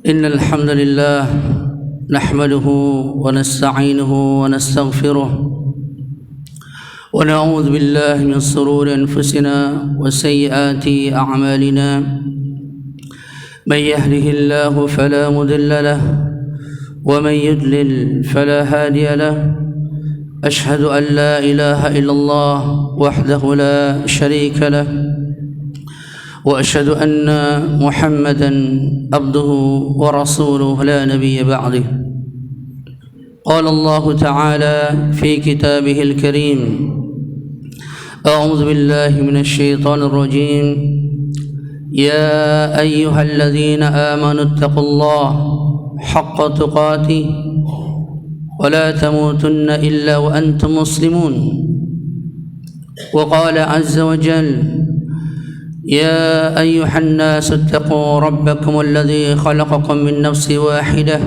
إن الحمد لله نحمده ونستعينه ونستغفره ونعوذ بالله من شرور أنفسنا وسيئات أعمالنا من يهده الله فلا مضل له ومن يضلل فلا هادي له أشهد أن لا إله إلا الله وحده لا شريك له وأشهد أن محمدا عبده ورسوله لا نبي بعده. قال الله تعالى في كتابه الكريم: أعوذ بالله من الشيطان الرجيم. يا أيها الذين آمنوا اتقوا الله حق تقاته ولا تموتن إلا وأنتم مسلمون. وقال عز وجل: يا أيها الناس اتقوا ربكم الذي خلقكم من نفس واحدة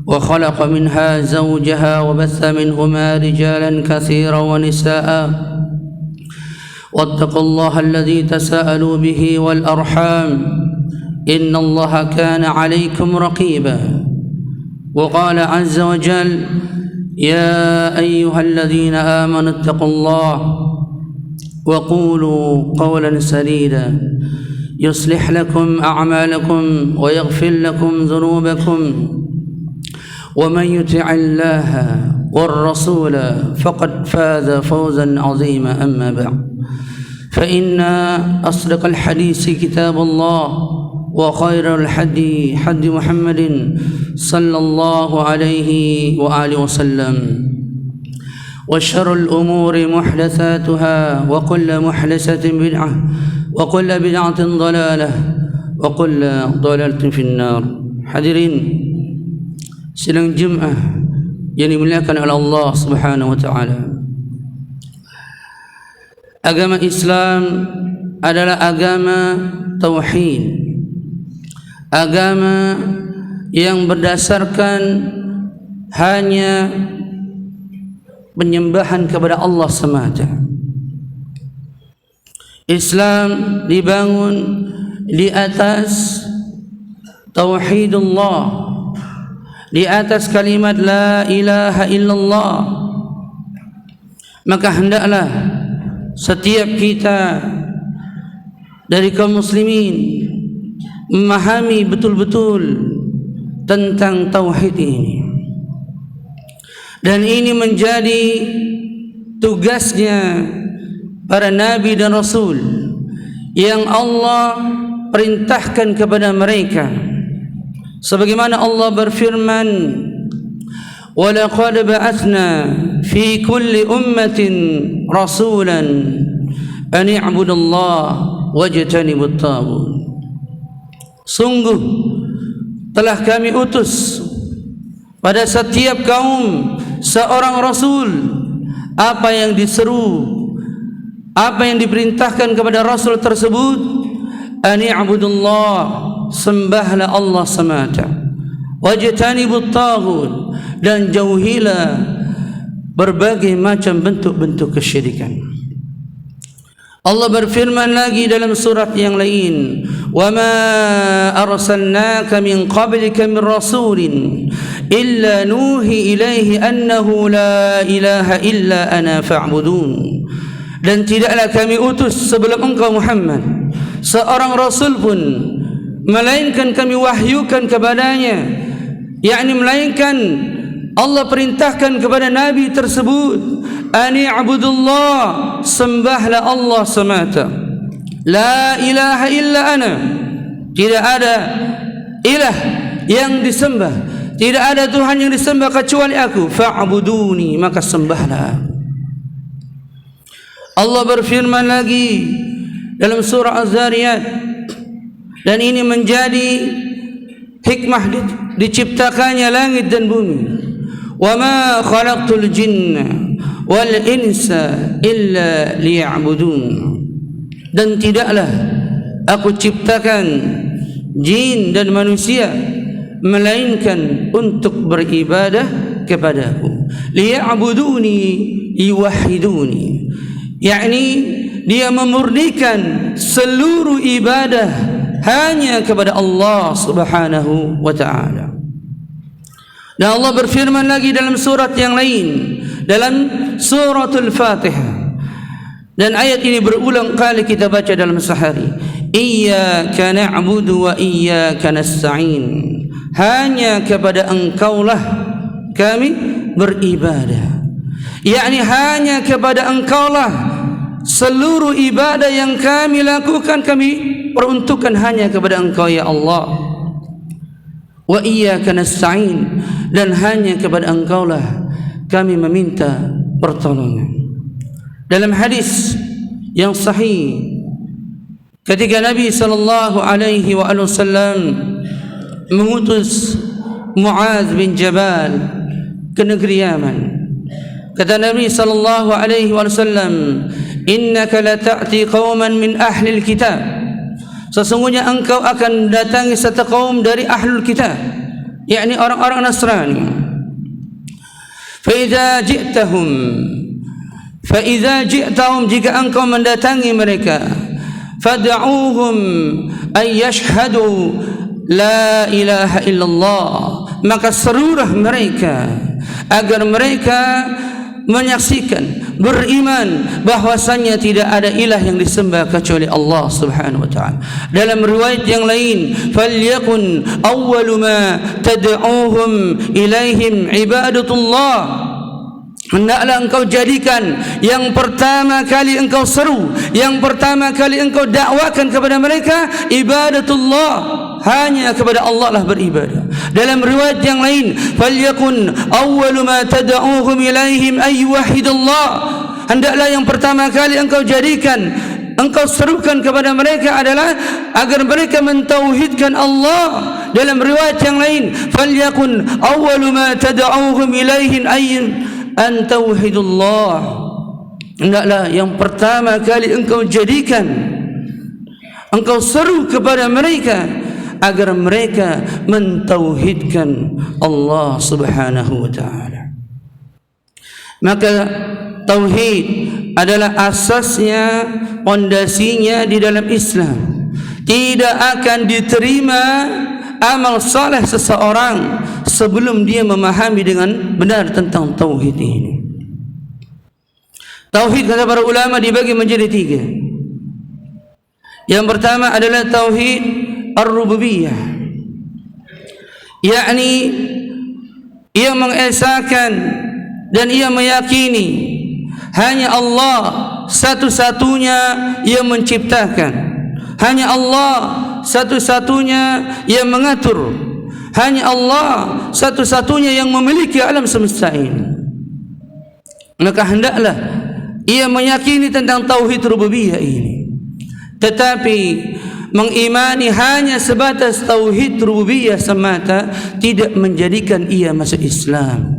وخلق منها زوجها وبث منهما رجالا كثيرا ونساء واتقوا الله الذي تساءلوا به والأرحام إن الله كان عليكم رقيبا. وقال عز وجل: يا أيها الذين آمنوا اتقوا الله وقولوا قولا سديدا يصلح لكم أعمالكم ويغفر لكم ذنوبكم ومن يطع الله والرسول فقد فاز فوزا عظيما. أما بعد، فإن أصدق الحديث كتاب الله وخير الحدي حدي محمد صلى الله عليه وآله وسلم وشر الأمور محدثاتها وكل محدثة بدعة وكل بدعة ضلالة وكل ضلالة في النار. Hadirin sidang Jumat yang dimuliakan oleh Allah Subhanahu wa taala. Agama Islam adalah agama tauhid. Agama yang berdasarkan hanya penyembahan kepada Allah semata. Islam dibangun di atas tauhidullah, di atas kalimat la ilaha illallah. Maka hendaklah setiap kita dari kaum muslimin memahami betul-betul tentang tauhid ini. Dan ini menjadi tugasnya para nabi dan rasul yang Allah perintahkan kepada mereka. Sebagaimana Allah berfirman: "Wa laqad ba'atsna fi kulli ummatin rasulan an i'budullaha wajtanibut taghut." Sungguh telah kami utus pada setiap kaum seorang rasul. Apa yang diseru, apa yang diperintahkan kepada rasul tersebut? Ani'budullah, sembahlah Allah semata. Wajtanibut taghut, dan jauhilah berbagai macam bentuk-bentuk kesyirikan. Allah berfirman lagi dalam surat yang lain: "Wa ma arsalnaka min qablika min rasulin illa nuhi ilaihi annahu la ilaha illa ana fa'budun." Dan tidaklah kami utus sebelum engkau Muhammad seorang rasul pun melainkan kami wahyukan kepadanya, yakni melainkan Allah perintahkan kepada nabi tersebut, ani abudullah, sembahlah Allah semata. La ilaha illa ana, tidak ada ilah yang disembah, tidak ada Tuhan yang disembah kecuali aku. Fa'buduni, maka sembahlah. Allah berfirman lagi dalam surah Az-Zariyat, dan ini menjadi hikmah diciptakannya langit dan bumi. Wa ma khalaqtul jinna wal insa illa liya'budun. Dan tidaklah aku ciptakan jin dan manusia melainkan untuk beribadah kepadaku. Liya'buduni, yuwahhiduni, yakni dia memurnikan seluruh ibadah hanya kepada Allah Subhanahu wa ta'ala. Dan Allah berfirman lagi dalam surat yang lain, dalam suratul Fatihah, dan ayat ini berulang kali kita baca dalam sehari. Iyyaka na'budu wa iyyaka nasta'in. Hanya kepada Engkaulah kami beribadah. Yakni hanya kepada Engkaulah seluruh ibadah yang kami lakukan, kami peruntukkan hanya kepada Engkau ya Allah. Wa iyyaka nasta'in, dan hanya kepada Engkaulah kami meminta pertolongan. Dalam hadis yang sahih, ketika Nabi sallallahu alaihi wasallam mengutus Muaz bin Jabal ke negeri Yaman, kata Nabi sallallahu alaihi wasallam, innaka la ta'ti qauman min ahli alkitab, sesungguhnya engkau akan datangi satu kaum dari ahlul kitab, yakni orang-orang Nasrani. fa idza ji'tahum, jika engkau mendatangi mereka, fad'uuhum ay yashhadu la ilaha illallah, maka serulah mereka agar mereka menyaksikan, beriman bahwasanya tidak ada ilah yang disembah kecuali Allah Subhanahu wa ta'ala. Dalam riwayat yang lain, falyakun awwalu ma tad'uuhum ilaihim ibadatullah, hendaklah engkau jadikan yang pertama kali engkau seru, yang pertama kali engkau dakwakan kepada mereka ibadatullah, hanya kepada Allah lah beribadah. Dalam riwayat yang lain, falyakun awwalu ma tad'uuhum ilaihim ay wahidullah, hendaklah yang pertama kali engkau jadikan, engkau serukan kepada mereka adalah agar mereka mentauhidkan Allah. Dalam riwayat yang lain, falyakun awwalu ma tad'uuhum ilaihim ay an tauhidullah, hendaklah yang pertama kali engkau jadikan, engkau seru kepada mereka agar mereka mentauhidkan Allah Subhanahu wa ta'ala. Maka tauhid adalah asasnya, pondasinya di dalam Islam. Tidak akan diterima amal saleh seseorang sebelum dia memahami dengan benar tentang tauhid ini. Tauhid, kata para ulama, dibagi menjadi tiga. Yang pertama adalah tauhid ar-rububiyah, yakni ia mengesahkan dan ia meyakini hanya Allah satu-satunya yang menciptakan, hanya Allah satu-satunya yang mengatur, hanya Allah satu-satunya yang memiliki alam semesta ini. Maka hendaklah ia meyakini tentang tauhid rububiyah ini. Tetapi mengimani hanya sebatas tauhid rububiyah semata tidak menjadikan ia masuk Islam.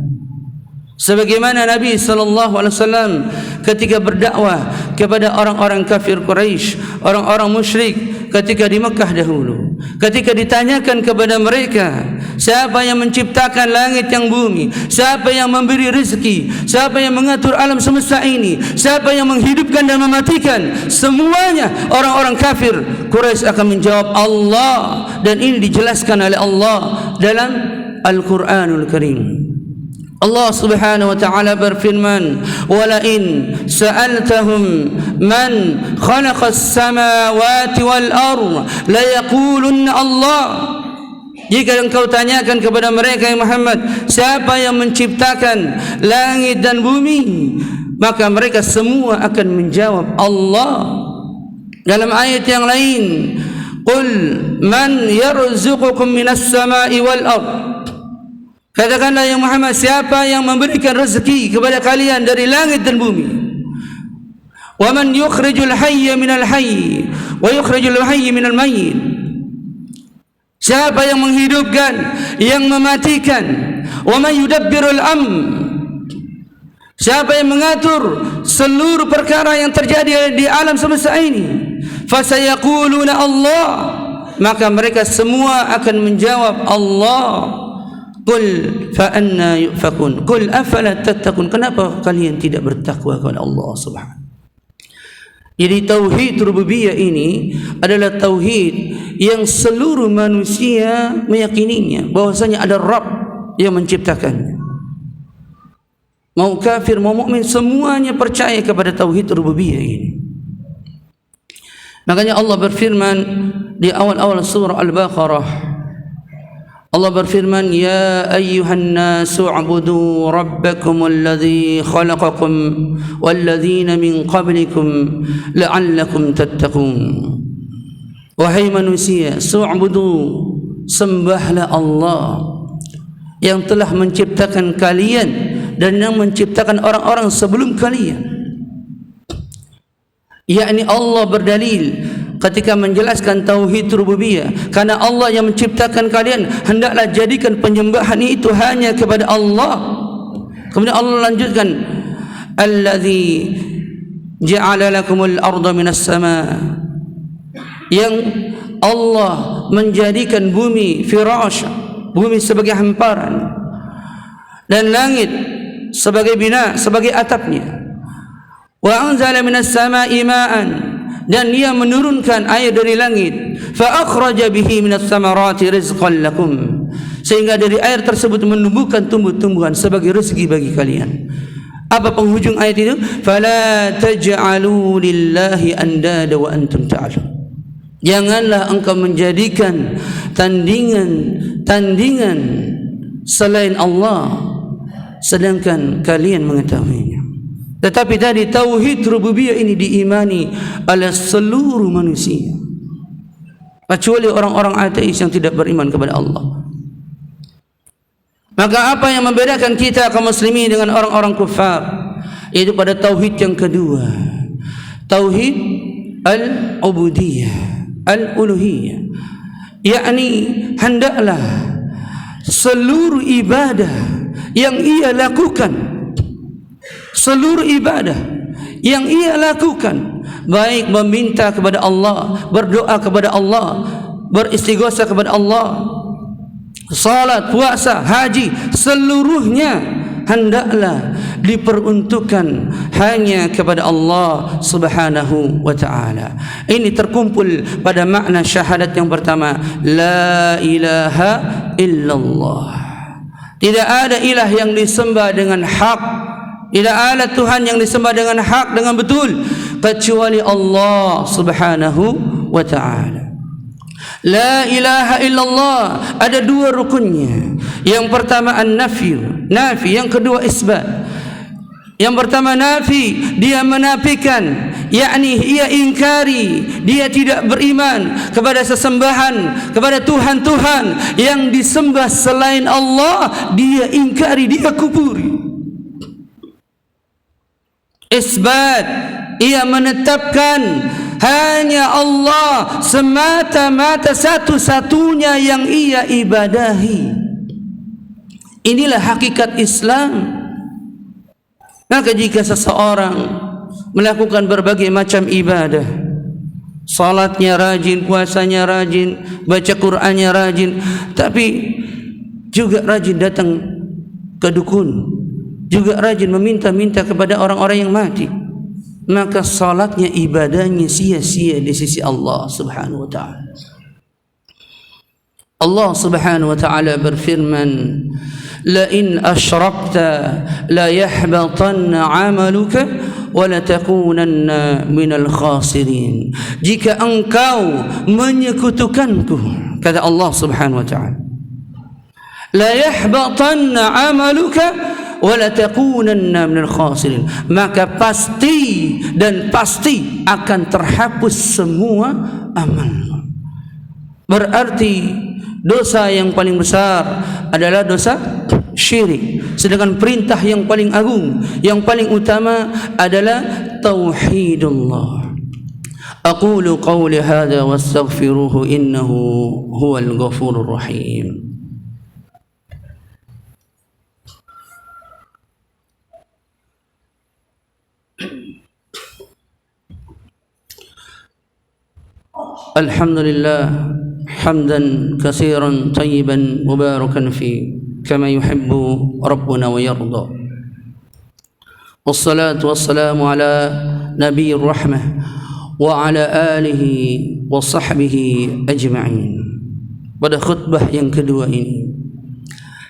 Sebagaimana Nabi SAW ketika berdakwah kepada orang-orang kafir Quraisy, orang-orang musyrik ketika di Mekah dahulu, ketika ditanyakan kepada mereka, siapa yang menciptakan langit yang bumi, siapa yang memberi rezeki, siapa yang mengatur alam semesta ini, siapa yang menghidupkan dan mematikan, semuanya orang-orang kafir Quraisy akan menjawab Allah. Dan ini dijelaskan oleh Allah dalam Al-Quranul Karim. Allah Subhanahu wa ta'ala berfirman, "Wala in sa'altahum man khalaqas samawati wal ard la yaqulunna Allah." Jika engkau tanyakan kepada mereka ya Muhammad, siapa yang menciptakan langit dan bumi, maka mereka semua akan menjawab Allah. Dalam ayat yang lain, "Qul man yarzuqukum minas sama'i wal ard." Katakanlah ya Muhammad, siapa yang memberikan rezeki kepada kalian dari langit dan bumi? Wa man yukhrijul hayya minal hayy wa yukhrijul hayya minal mayyit. Siapa yang menghidupkan, yang mematikan? Wa man yudabbirul amr. Siapa yang mengatur seluruh perkara yang terjadi di alam semesta ini? Fasayaquluna Allah. Maka mereka semua akan menjawab Allah. Qul fa anna yufakun, qul afala tattaqun, kenapa kalian tidak bertakwa kepada Allah Subhanahu. Jadi tauhid rububiyah ini adalah tauhid yang seluruh manusia meyakininya, bahwasanya ada Rabb yang menciptakannya. Mau kafir mau mukmin semuanya percaya kepada tauhid rububiyah ini. Makanya Allah berfirman di awal-awal surah Al-Baqarah, Allah berfirman, ya ayyuhan nasu ubudu rabbakum alladhi khalaqakum walladhina min qablikum la'allakum tattaqun. Wahai manusia, su'budu, sembahlah Allah yang telah menciptakan kalian dan yang menciptakan orang-orang sebelum kalian. Yakni Allah berdalil ketika menjelaskan tauhid rububiyah, karena Allah yang menciptakan kalian, hendaklah jadikan penyembahan itu hanya kepada Allah. Kemudian Allah lanjutkan, allazi ja'ala lakumul arda minas sama, yang Allah menjadikan bumi firash, bumi sebagai hamparan, dan langit sebagai bina, sebagai atapnya. Wa anzala minas sama'i ma'an, dan Dia menurunkan air dari langit. Fa akhraja bihi minas samarati rizqan lakum, sehingga dari air tersebut menumbuhkan tumbuh-tumbuhan sebagai rezeki bagi kalian. Apa penghujung ayat itu? Fala taj'alu lillahi andada wa antum ta'lamun. Janganlah engkau menjadikan tandingan selain Allah sedangkan kalian mengetahuinya. Tetapi tadi tauhid rububiyah ini diimani oleh seluruh manusia, kecuali orang-orang ateis yang tidak beriman kepada Allah. Maka apa yang membedakan kita kaum muslimin dengan orang-orang kufar? Yaitu pada tauhid yang kedua, tauhid al-ubudiyah, al-uluhiyah. Yakni hendaklah seluruh ibadah yang ia lakukan, seluruh ibadah yang ia lakukan, baik meminta kepada Allah, berdoa kepada Allah, beristighatsah kepada Allah, salat, puasa, haji, seluruhnya hendaklah diperuntukkan hanya kepada Allah Subhanahu wa ta'ala. Ini terkumpul pada makna syahadat yang pertama, la ilaha illallah. Tidak ada ilah yang disembah dengan hak, tidak ada Tuhan yang disembah dengan hak, dengan betul, kecuali Allah Subhanahu wa ta'ala. La ilaha illallah ada dua rukunnya. Yang pertama an-nafyu, nafi. Yang kedua isbat. Yang pertama nafi, dia menafikan, yakni ia ingkari, dia tidak beriman kepada sesembahan, kepada Tuhan-Tuhan yang disembah selain Allah, dia ingkari, dia kupuri. Isbat, ia menetapkan hanya Allah semata-mata satu-satunya yang ia ibadahi. Inilah hakikat Islam. Maka jika seseorang melakukan berbagai macam ibadah, salatnya rajin, puasanya rajin, baca Qur'annya rajin, tapi juga rajin datang ke dukun, juga rajin meminta-minta kepada orang-orang yang mati, maka salatnya, ibadahnya sia-sia di sisi Allah Subhanahu wa ta'ala. Allah Subhanahu wa ta'ala berfirman, la in asyrakta la yahbatanna 'amaluka wa la takunanna minal khasirin. Jika engkau menyekutukanku, kata Allah Subhanahu wa ta'ala, la yahbatanna 'amaluka wa la takunanna minal khasirin, maka pasti dan pasti akan terhapus semua amal. Berarti dosa yang paling besar adalah dosa syirik, sedangkan perintah yang paling agung, yang paling utama adalah tauhidullah. Aqulu qawli hadha wastaghfiruhu innahu huwal ghafurur rahim. Alhamdulillah hamdan katsiran tayyiban mubarakan fi kama yuhibbu rabbuna wa yarda. Wassalatu wassalamu ala nabiyir rahmah wa ala alihi wa sahbihi ajma'in. Pada khutbah yang kedua ini,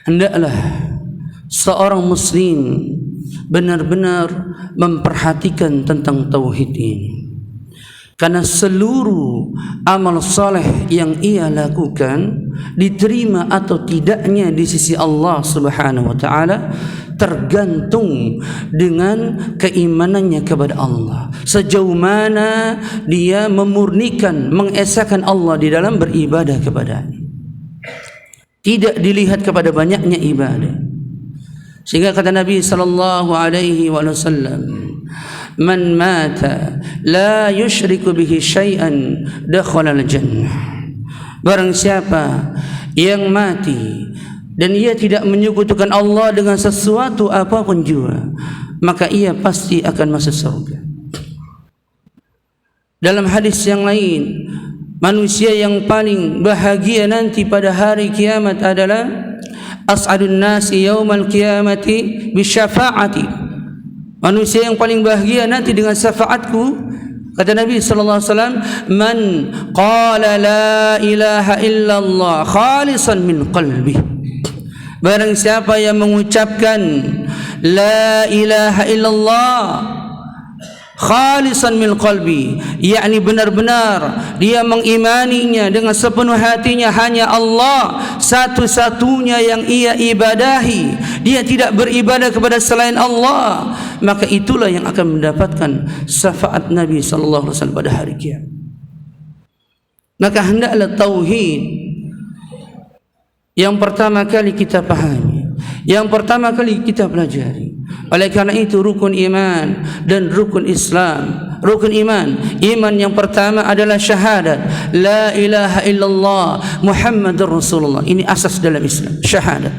hendaklah seorang muslim benar-benar memperhatikan tentang tauhid ini, karena seluruh amal saleh yang ia lakukan, diterima atau tidaknya di sisi Allah Subhanahu wa taala, tergantung dengan keimanannya kepada Allah. Sejauh mana dia memurnikan, mengesahkan Allah di dalam beribadah kepadanya. Tidak dilihat kepada banyaknya ibadah. Sehingga kata Nabi sallallahu alaihi wasallam, "Man mata la yusyriku bihi syai'an dakhala al-jannah." Barang siapa yang mati dan ia tidak menyekutukan Allah dengan sesuatu apapun juga, maka ia pasti akan masuk surga. Dalam hadis yang lain, manusia yang paling bahagia nanti pada hari kiamat adalah as'adun nasi yaumal qiyamati bisyafa'ati. Manusia yang paling bahagia nanti dengan syafaatku, kata Nabi sallallahu alaihi wasallam, man qala la ilaha illallah khalisan min qalbi. Barang siapa yang mengucapkan la ilaha illallah khalisan min qalbi, yakni benar-benar dia mengimaninya dengan sepenuh hatinya, hanya Allah satu-satunya yang ia ibadahi, dia tidak beribadah kepada selain Allah, maka itulah yang akan mendapatkan syafaat Nabi sallallahu alaihi wasallam pada hari kiamat. Maka hendaklah tauhid yang pertama kali kita pahami, yang pertama kali kita pelajari. Oleh karena itu rukun iman dan rukun Islam. Rukun iman yang pertama adalah syahadat la ilaha illallah Muhammadur Rasulullah. Ini asas dalam Islam, syahadat.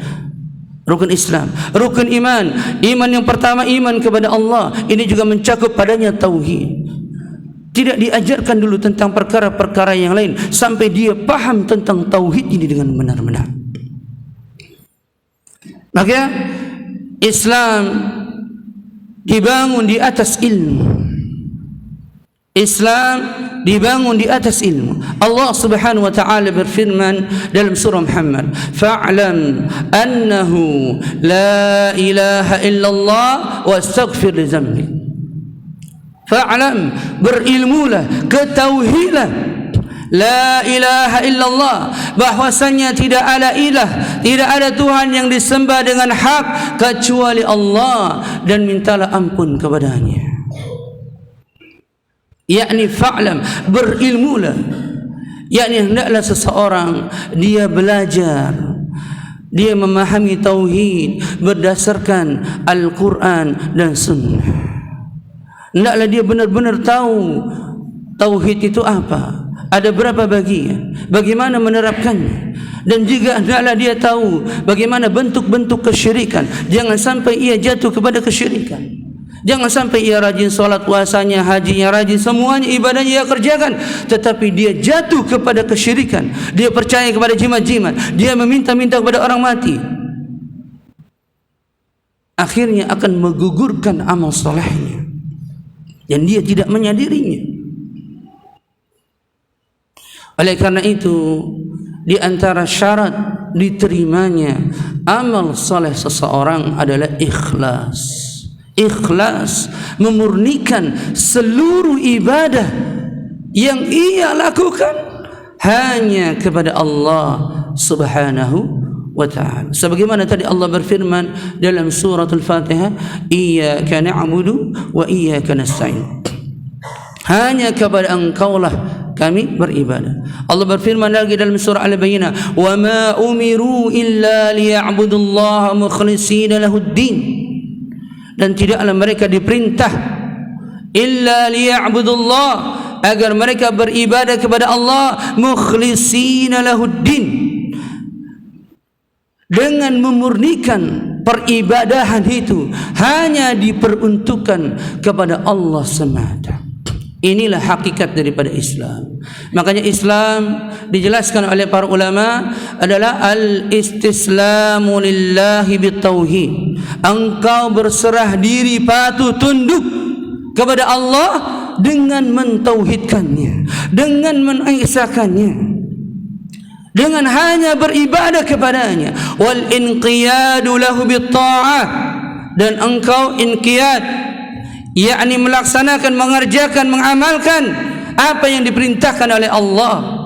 Rukun Islam. Rukun iman yang pertama iman kepada Allah. Ini juga mencakup padanya tauhid. Tidak diajarkan dulu tentang perkara-perkara yang lain sampai dia paham tentang tauhid ini dengan benar-benar. Maka Islam dibangun di atas ilmu. Islam dibangun di atas ilmu. Allah Subhanahu wa taala berfirman dalam surah Muhammad, "Fa'lam annahu la ilaha illallah wastaghfir li dzambi." Fa'lam, berilmulah, ketauhidlah, la ilaha illallah, bahwasanya tidak ada ilah, tidak ada Tuhan yang disembah dengan hak kecuali Allah, dan mintalah ampun kepadanya. Yakni fa'lam, berilmulah, yakni hendaklah seseorang dia belajar, dia memahami tauhid berdasarkan Al-Quran dan Sunnah. Hendaklah dia benar-benar tahu tauhid itu apa, ada berapa bagian, bagaimana menerapkannya, dan juga hendaklah dia tahu bagaimana bentuk-bentuk kesyirikan. Jangan sampai ia jatuh kepada kesyirikan. Jangan sampai ia rajin solat, puasanya, hajinya rajin, semuanya ibadahnya ia kerjakan, tetapi dia jatuh kepada kesyirikan. Dia percaya kepada jimat-jimat, dia meminta-minta kepada orang mati, akhirnya akan menggugurkan amal solehnya dan dia tidak menyadarinya. Oleh karena itu, di antara syarat diterimanya amal soleh seseorang adalah ikhlas. Ikhlas, memurnikan seluruh ibadah yang ia lakukan hanya kepada Allah Subhanahu wa ta'ala. Sebagaimana tadi Allah berfirman dalam surah Al-Fatihah, iyyaka na'budu wa iyyaka nasta'in. Hanya kepada Engkaulah kami beribadah. Allah berfirman lagi dalam surah Al-Bayyinah, wa ma umiru illa liya'budullaha mukhlishina lahuddin. Dan tidaklah mereka diperintah illa liya'budullah, agar mereka beribadah kepada Allah mukhlishina lahuddin, dengan memurnikan peribadahan itu hanya diperuntukkan kepada Allah semata. Inilah hakikat daripada Islam. Makanya Islam dijelaskan oleh para ulama adalah al-istislamu lillahi bitauhid. Engkau berserah diri, patuh tunduk kepada Allah dengan mentauhidkannya, dengan mengesahkannya, dengan hanya beribadah kepadanya. Wal inqiyadu lahu bitta'ah, dan engkau inqiyad, yakni melaksanakan, mengerjakan, mengamalkan apa yang diperintahkan oleh Allah.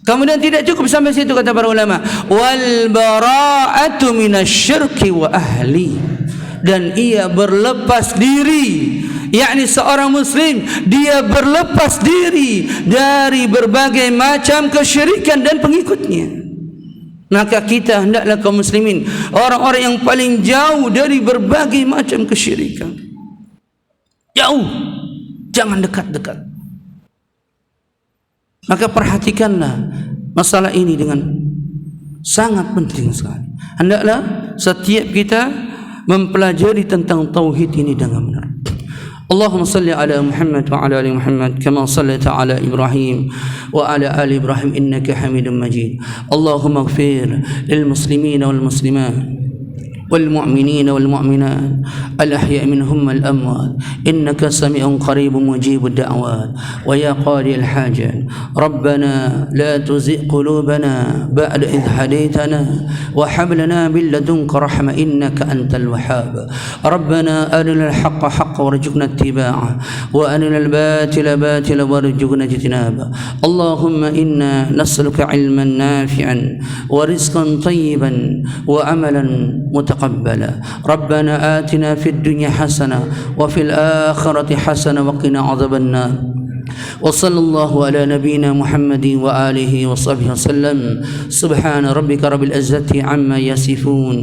Kemudian tidak cukup sampai situ, kata para ulama, wal bara'atu minasyirki wa ahli, dan ia berlepas diri, yakni seorang muslim dia berlepas diri dari berbagai macam kesyirikan dan pengikutnya. Maka kita hendaklah kaum muslimin orang-orang yang paling jauh dari berbagai macam kesyirikan. Jauh, jangan dekat-dekat. Maka perhatikanlah masalah ini dengan sangat penting sekali. Hendaklah setiap kita mempelajari tentang tauhid ini dengan benar. Allahumma salli ala Muhammad wa ala ali Muhammad kama sallaita ala Ibrahim wa ala ali Ibrahim innaka Hamidum Majid. Allahumma ighfir lil muslimina wal muslimat والمؤمنين والمؤمنات الأحياء منهم الأموات إنك سميع قريب مجيب الدعوات ويا قاضي الحاجات ربنا لا تزغ قلوبنا بعد إذ هديتنا وهب لنا من لدنك رحمة إنك أنت الوهاب ربنا أرنا الحق حقا وارزقنا اتباعه وأرنا الباطل باطلا وارزقنا اجتنابه اللهم إنا نسألك علما نافعا ورزقا طيبا وعملا متقبلا ربنا آتنا في الدنيا حسنة وفي الآخرة حسنة وقنا عذاب النار وصلى الله على نبينا محمد وآله وصحبه وسلم سبحان ربك رب العزة عما يصفون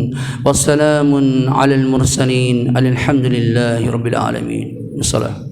وسلام على المرسلين الحمد لله رب العالمين. الصلاة